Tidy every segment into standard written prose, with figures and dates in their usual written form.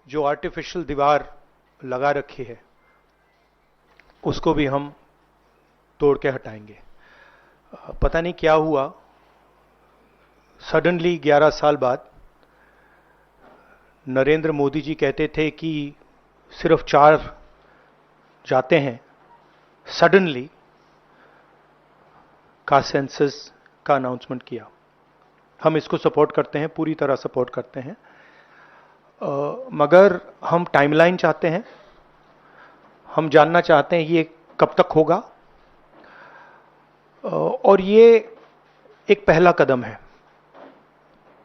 जो आर्टिफिशियल दीवार लगा रखी है उसको भी हम तोड़ के हटाएंगे। पता नहीं क्या हुआ, सडनली 11 साल बाद नरेंद्र मोदी जी कहते थे कि सिर्फ 4 जाते हैं, सडनली कास्ट सेंसस का अनाउंसमेंट किया। हम इसको सपोर्ट करते हैं, पूरी तरह सपोर्ट करते हैं, मगर हम टाइमलाइन चाहते हैं। हम जानना चाहते हैं ये कब तक होगा, और ये एक पहला कदम है।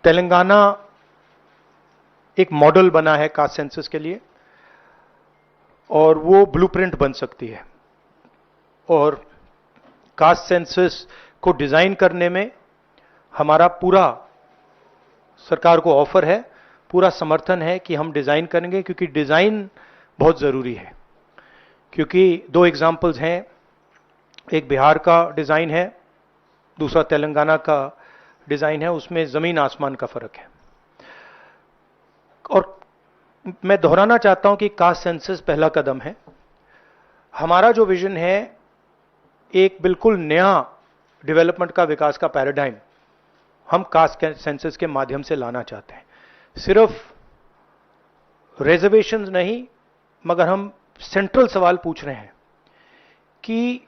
तेलंगाना एक मॉडल बना है कास्ट सेंसस के लिए, और वो ब्लूप्रिंट बन सकती है। और कास्ट सेंसस को डिजाइन करने में हमारा पूरा सरकार को ऑफर है, पूरा समर्थन है कि हम डिजाइन करेंगे, क्योंकि डिजाइन बहुत जरूरी है। क्योंकि 2 एग्जाम्पल्स हैं, एक बिहार का डिजाइन है, दूसरा तेलंगाना का डिजाइन है, उसमें जमीन आसमान का फर्क है। और मैं दोहराना चाहता हूं कि कास्ट सेंसस पहला कदम है। हमारा जो विजन है एक बिल्कुल नया डेवलपमेंट का, विकास का पैराडाइम हम कास्ट सेंसस के माध्यम से लाना चाहते हैं। सिर्फ रिजर्वेशंस नहीं, मगर हम सेंट्रल सवाल पूछ रहे हैं कि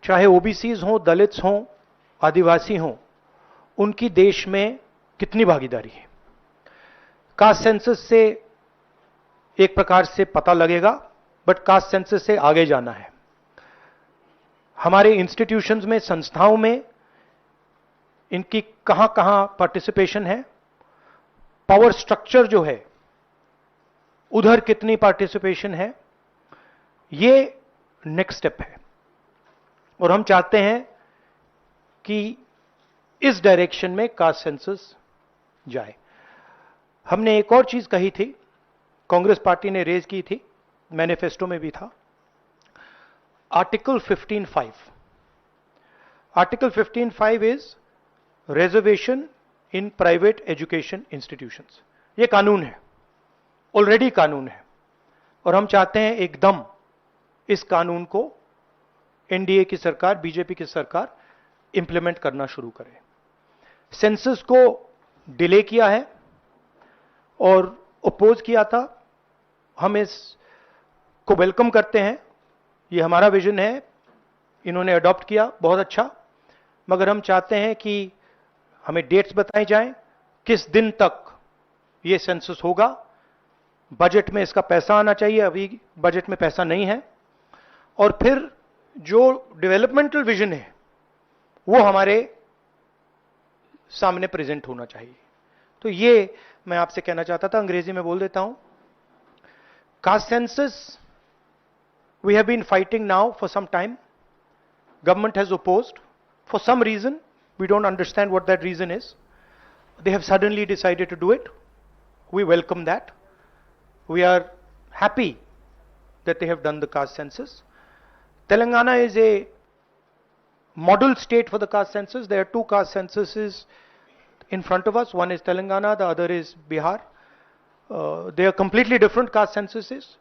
चाहे ओबीसीज हों, दलित्स हों, आदिवासी हों, उनकी देश में कितनी भागीदारी है। कास्ट सेंसस से एक प्रकार से पता लगेगा, बट कास्ट सेंसस से आगे जाना है। हमारे इंस्टीट्यूशंस में, संस्थाओं में इनकी कहां कहां पार्टिसिपेशन है, पावर स्ट्रक्चर जो है उधर कितनी पार्टिसिपेशन है, ये नेक्स्ट स्टेप है। और हम चाहते हैं कि इस डायरेक्शन में कास्ट सेंसस जाए। हमने एक और चीज कही थी, कांग्रेस पार्टी ने रेज की थी, मैनिफेस्टो में भी था, article 15(5). Article 15(5) is reservation in private education institutions. ये कानून है, ऑलरेडी कानून है, और हम चाहते हैं एकदम इस कानून को एनडीए की सरकार, बीजेपी की सरकार इंप्लीमेंट करना शुरू करे। सेंसस को डिले किया है और अपोज किया था, हम इसको वेलकम करते हैं। ये हमारा विजन है, इन्होंने अडॉप्ट किया, बहुत अच्छा। मगर हम चाहते हैं कि हमें डेट्स बताई जाएं, किस दिन तक ये सेंसस होगा, बजट में इसका पैसा आना चाहिए, अभी बजट में पैसा नहीं है, और फिर जो डेवलपमेंटल विजन है वो हमारे सामने प्रेजेंट होना चाहिए। तो ये मैं आपसे कहना चाहता था, अंग्रेजी में बोल देता हूं। Caste census we have been fighting now for some time. Government has opposed for some reason. We don't understand what that reason is. They have suddenly decided to do it. We welcome that. We are happy that they have done the caste census. Telangana is a model state for the caste census. There are 2 caste censuses in front of us. One is Telangana, the other is Bihar. They are completely different caste censuses.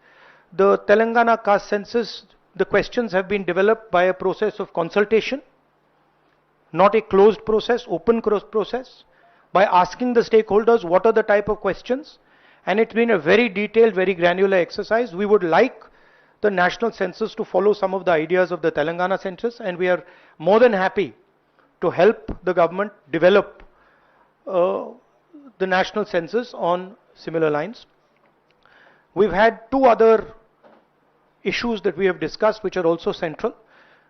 The Telangana caste census, the questions have been developed by a process of consultation, not a closed process, open process, by asking the stakeholders what are the type of questions, and it's been a very detailed, very granular exercise. We would like the national census to follow some of the ideas of the Telangana census, and we are more than happy to help the government develop the national census on similar lines. We've had 2 other issues that we have discussed which are also central,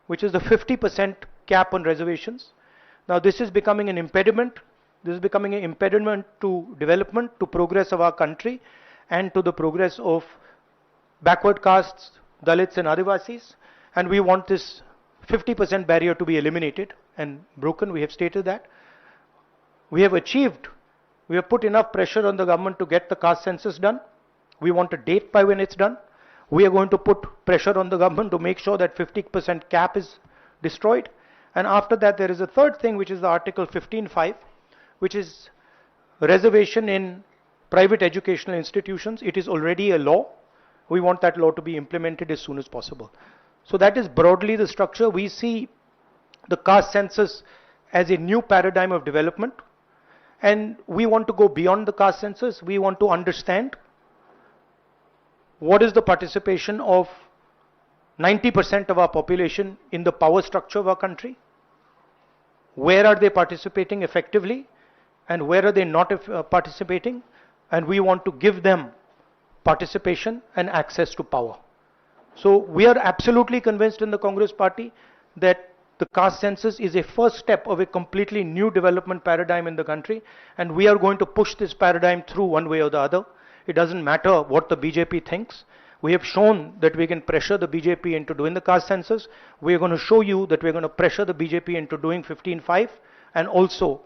which is the 50% cap on reservations. Now this is becoming an impediment. This is becoming an impediment to development, to progress of our country, and to the progress of backward castes, Dalits and Adivasis. And we want this 50% barrier to be eliminated and broken. We have stated that. We have put enough pressure on the government to get the caste census done. We want a date by when it's done. We are going to put pressure on the government to make sure that 50% cap is destroyed. And after that, there is a third thing, which is the Article 15(5), which is reservation in private educational institutions. It is already a law. We want that law to be implemented as soon as possible. So that is broadly the structure. We see the caste census as a new paradigm of development, and we want to go beyond the caste census. We want to understand what is the participation of 90% of our population in the power structure of our country, where are they participating effectively, and where are they not participating, and we want to give them participation and access to power. So we are absolutely convinced in the Congress Party that the caste census is a first step of a completely new development paradigm in the country, and we are going to push this paradigm through one way or the other. It doesn't matter what the BJP thinks. We have shown that we can pressure the BJP into doing the caste census. We are going to show you that we're going to pressure the BJP into doing 15/5 and also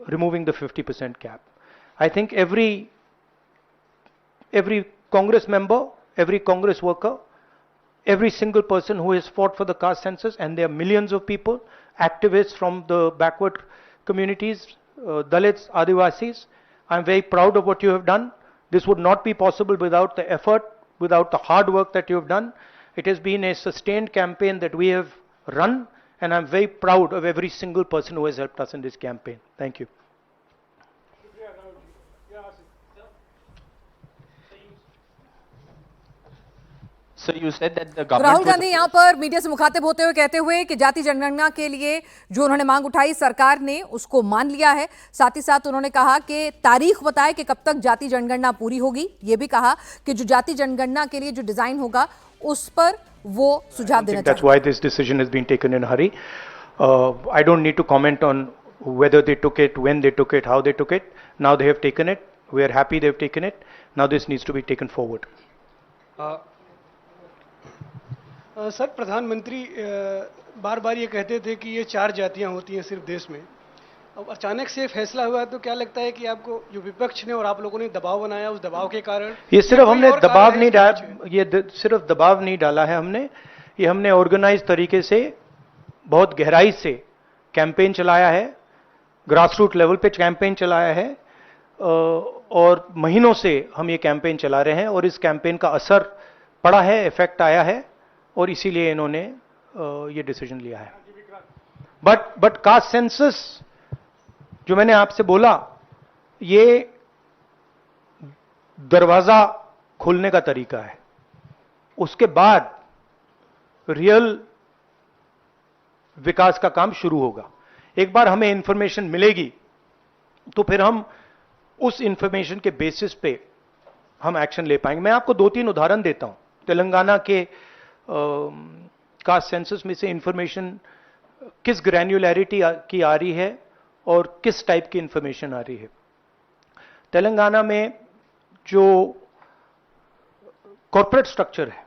removing the 50% cap. I think every Congress member, every Congress worker, every single person who has fought for the caste census, and there are millions of people, activists from the backward communities, Dalits, Adivasis, I'm very proud of what you have done. This would not be possible without the effort, without the hard work that you have done. It has been a sustained campaign that we have run, and I'm very proud of every single person who has helped us in this campaign. Thank you. So you said that the तो government Rahul Gandhi यहाँ पर media से मुखातिब होते हुए कहते हुए कि जाति जनगणना के लिए जो उन्होंने मांग उठाई सरकार ने उसको मान लिया है। साथ ही साथ उन्होंने कहा कि तारीख बताए कि कब तक जाति जनगणना पूरी होगी। ये भी कहा कि जो जाति जनगणना के लिए जो डिजाइन होगा उस पर वो सुझाव देना चाहिए। That's why this decision has been taken in a hurry. I don't need to comment on whether they took it, when they took it, how they took it. Now they have taken it. We are happy they have taken it. Now this needs to be taken forward. Sir, प्रधानमंत्री बार बार ये कहते थे कि ये 4 जातियां होती हैं सिर्फ देश में। अब अचानक से फैसला हुआ तो क्या लगता है कि आपको जो विपक्ष ने और आप लोगों ने दबाव बनाया, उस दबाव के कारण ये सिर्फ हमने दबाव नहीं डाला, ये सिर्फ दबाव नहीं डाला है हमने, ये हमने ऑर्गेनाइज तरीके से बहुत गहराई से कैंपेन चलाया है, ग्रासरूट लेवल पे कैंपेन चलाया है, और महीनों से हम ये कैंपेन चला रहे हैं और इस कैंपेन का असर पड़ा है, इफेक्ट आया है, और इसीलिए इन्होंने ये डिसीजन लिया है। बट कास्ट सेंसस जो मैंने आपसे बोला, ये दरवाजा खोलने का तरीका है, उसके बाद रियल विकास का काम शुरू होगा। एक बार हमें इंफॉर्मेशन मिलेगी तो फिर हम उस इंफॉर्मेशन के बेसिस पे हम एक्शन ले पाएंगे। मैं आपको 2-3 उदाहरण देता हूं। तेलंगाना के कास्ट सेंसस में से इंफॉर्मेशन किस ग्रैन्युलैरिटी की आ रही है और किस टाइप की इंफॉर्मेशन आ रही है। तेलंगाना में जो कॉर्पोरेट स्ट्रक्चर है